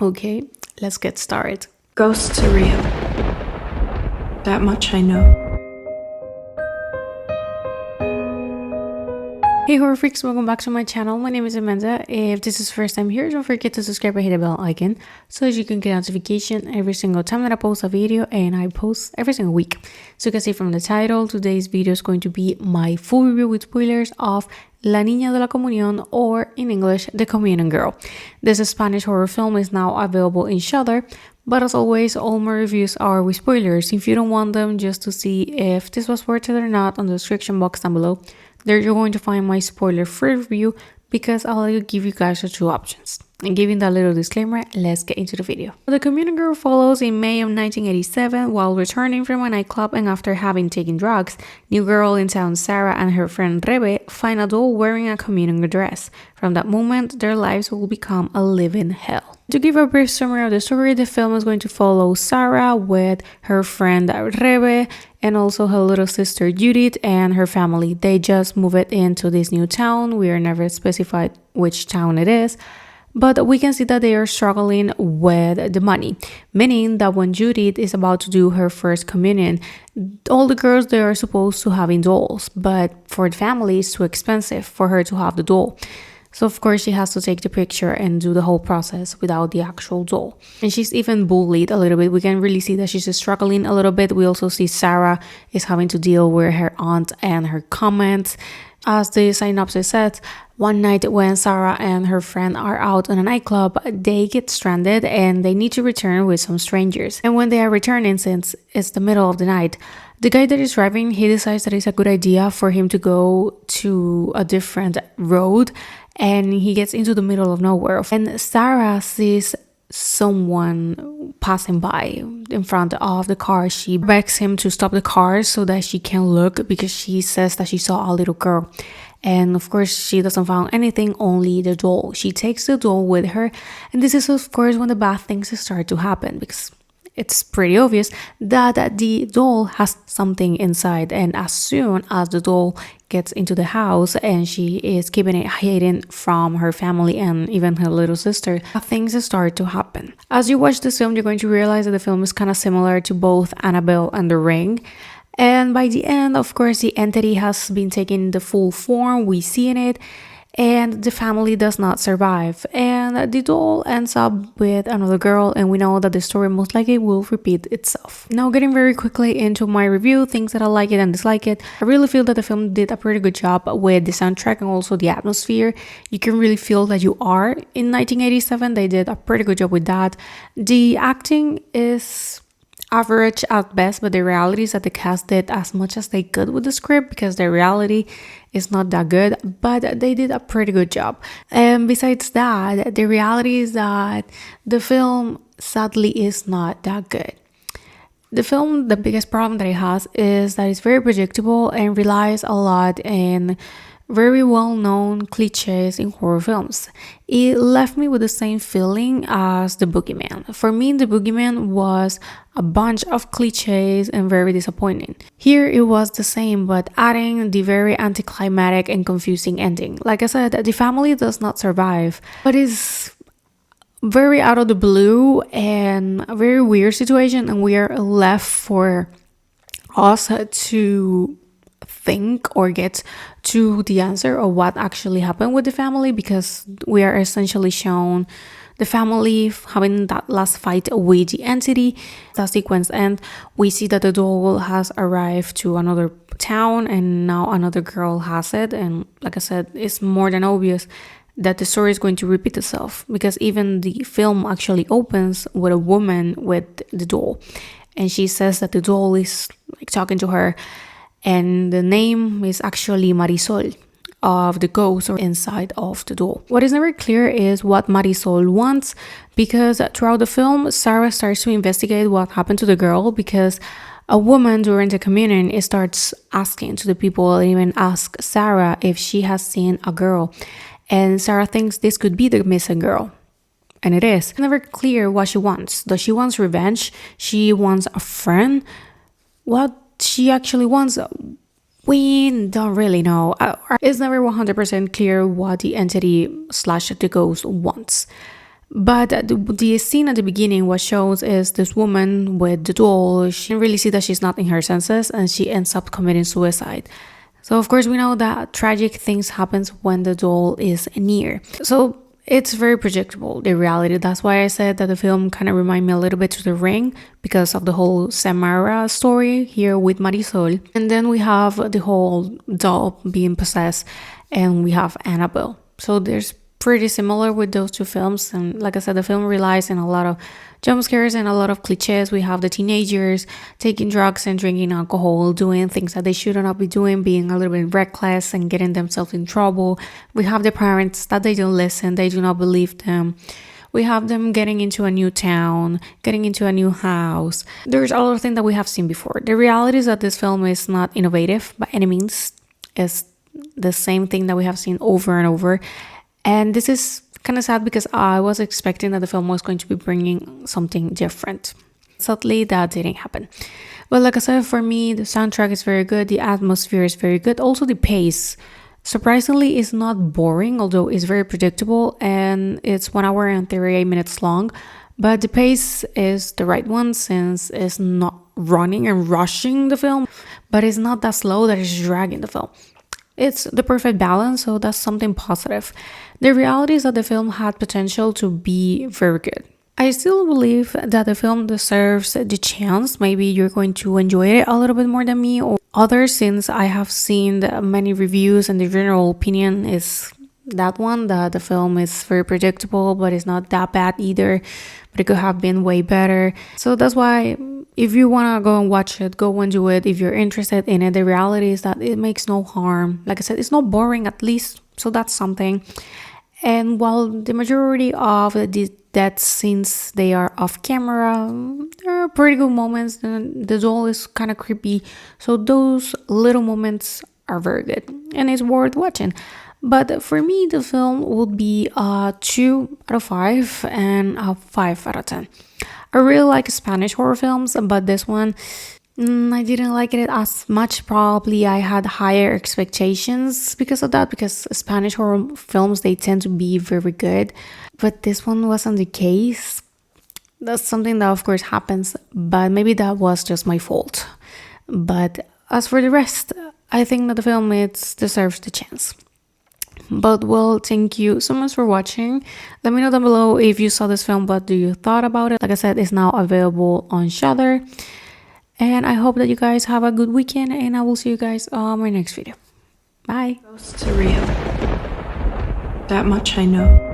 Okay, let's get started. Ghosts are real. That much I know. Hey horror freaks, welcome back to my channel. My name is Amanda. If this is the first time here, don't forget to subscribe and hit the bell icon so that you can get notification every single time that I post a video, and I post every single week. So you can see from the title, today's video is going to be my full review with spoilers of La Niña de la Comunión, or in English, The Communion Girl. This Spanish horror film is now available in Shudder, but as always, all my reviews are with spoilers. If you don't want them just to see if this was worth it or not, on the description box down below, there you're going to find my spoiler-free review, because I'll give you guys the two options. And giving that little disclaimer, let's get into the video. The Communion Girl follows in May of 1987 while returning from a nightclub, and after having taken drugs, new girl in town Sarah and her friend Rebe find a doll wearing a communion dress. From that moment, their lives will become a living hell. To give a brief summary of the story, the film is going to follow Sarah with her friend Rebe and also her little sister Judith and her family. They just moved into this new town. We are never specified which town it is, but we can see that they are struggling with the money, meaning that when Judith is about to do her first communion, all the girls they are supposed to have dolls, but for the family it's too expensive for her to have the doll. So of course she has to take the picture and do the whole process without the actual doll. And she's even bullied a little bit. We can really see that she's struggling a little bit. We also see Sarah is having to deal with her aunt and her comments. As the synopsis says, one night when Sarah and her friend are out in a nightclub, they get stranded and they need to return with some strangers. And when they are returning, since it's the middle of the night, the guy that is driving, he decides that it's a good idea for him to go to a different road, and he gets into the middle of nowhere. And Sarah sees someone passing by in front of the car. She begs him to stop the car so that she can look, because she says that she saw a little girl. And of course she doesn't find anything, only the doll. She takes the doll with her, and this is of course when the bad things start to happen, because it's pretty obvious that the doll has something inside. And as soon as the doll gets into the house and she is keeping it hidden from her family and even her little sister, things start to happen. As you watch this film, you're going to realize that the film is kind of similar to both Annabelle and The Ring. And by the end, of course, the entity has been taking the full form. We see in it, and the family does not survive, and the doll ends up with another girl, and we know that the story most likely will repeat itself. Now, getting very quickly into my review, things that I like it and dislike it. I really feel that the film did a pretty good job with the soundtrack and also the atmosphere. You can really feel that you are in 1987. They did a pretty good job with that. The acting is average at best, but the reality is that the cast did as much as they could with the script, because the reality is not that good, but they did a pretty good job. And besides that, the reality is that the film sadly is not that good. The film, the biggest problem that it has is that it's very predictable and relies a lot in very well-known cliches in horror films. It left me with the same feeling as The Boogeyman. For me, The Boogeyman was a bunch of cliches and very disappointing. Here it was the same, but adding the very anticlimactic and confusing ending. Like I said, the family does not survive, but it's very out of the blue and a very weird situation, and we are left for us to think or get to the answer of what actually happened with the family, because we are essentially shown the family having that last fight with the entity. That sequence ends, we see that the doll has arrived to another town and now another girl has it, and like I said, it's more than obvious that the story is going to repeat itself, because even the film actually opens with a woman with the doll, and she says that the doll is like talking to her, and the name is actually Marisol, of the ghost or inside of the doll. What is never clear is what Marisol wants, because throughout the film, Sarah starts to investigate what happened to the girl, because a woman during the communion starts asking to the people, and even ask Sarah if she has seen a girl, and Sarah thinks this could be the missing girl. And it is. It's never clear what she wants. Does she want revenge? She wants a friend? What she actually wants, we don't really know. It's never 100% clear what the entity / the ghost wants. But the scene at the beginning, what shows is this woman with the doll. She can really see that she's not in her senses, and she ends up committing suicide. So of course we know that tragic things happens when the doll is near. So it's very predictable, the reality. That's why I said that the film kind of remind me a little bit to The Ring, because of the whole Samara story here with Marisol. And then we have the whole doll being possessed, and we have Annabelle. So there's pretty similar with those two films. And like I said, the film relies on a lot of jump scares and a lot of cliches. We have the teenagers taking drugs and drinking alcohol, doing things that they should not be doing, being a little bit reckless and getting themselves in trouble. We have the parents that they don't listen, they do not believe them. We have them getting into a new town, getting into a new house. There's a lot of things that we have seen before. The reality is that this film is not innovative by any means. It's the same thing that we have seen over and over. And this is kind of sad because I was expecting that the film was going to be bringing something different. Sadly, that didn't happen. But like I said, for me, the soundtrack is very good. The atmosphere is very good. Also, the pace, surprisingly, is not boring, although it's very predictable. And it's 1 hour and 38 minutes long. But the pace is the right one, since it's not running and rushing the film. But it's not that slow that it's dragging the film. It's the perfect balance, so that's something positive. The reality is that the film had potential to be very good. I still believe that the film deserves the chance. Maybe you're going to enjoy it a little bit more than me or others, since I have seen many reviews and the general opinion is that one, that the film is very predictable, but it's not that bad either, but it could have been way better. So that's why if you want to go and watch it, go and do it. If you're interested in it, the reality is that it makes no harm. Like I said, it's not boring, at least, so that's something. And while the majority of the death scenes, they are off camera, there are pretty good moments, and the doll is kind of creepy, so those little moments are very good and it's worth watching. But for me, the film would be a 2 out of 5 and a 5 out of 10. I really like Spanish horror films, but this one, I didn't like it as much. Probably I had higher expectations because of that, because Spanish horror films, they tend to be very good. But this one wasn't the case. That's something that of course happens, but maybe that was just my fault. But as for the rest, I think that the film deserves the chance. But well, thank you so much for watching. Let me know down below if you saw this film, what do you thought about it. Like I said, it's now available on Shudder. And I hope that you guys have a good weekend, and I will see you guys on my next video. Bye. Ghosts are real. That much I know.